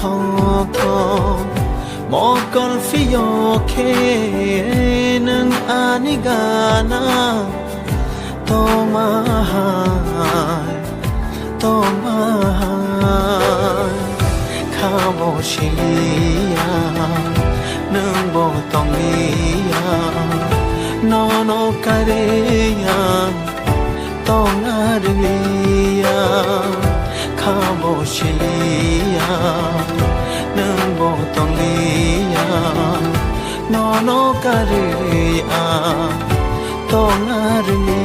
thong thong mo con fio khe nang anigana to mahai kha bo shiya nang bo tong liya no kareya tong ariya kha bo shiya nang bo tong liya no kareya tong ariya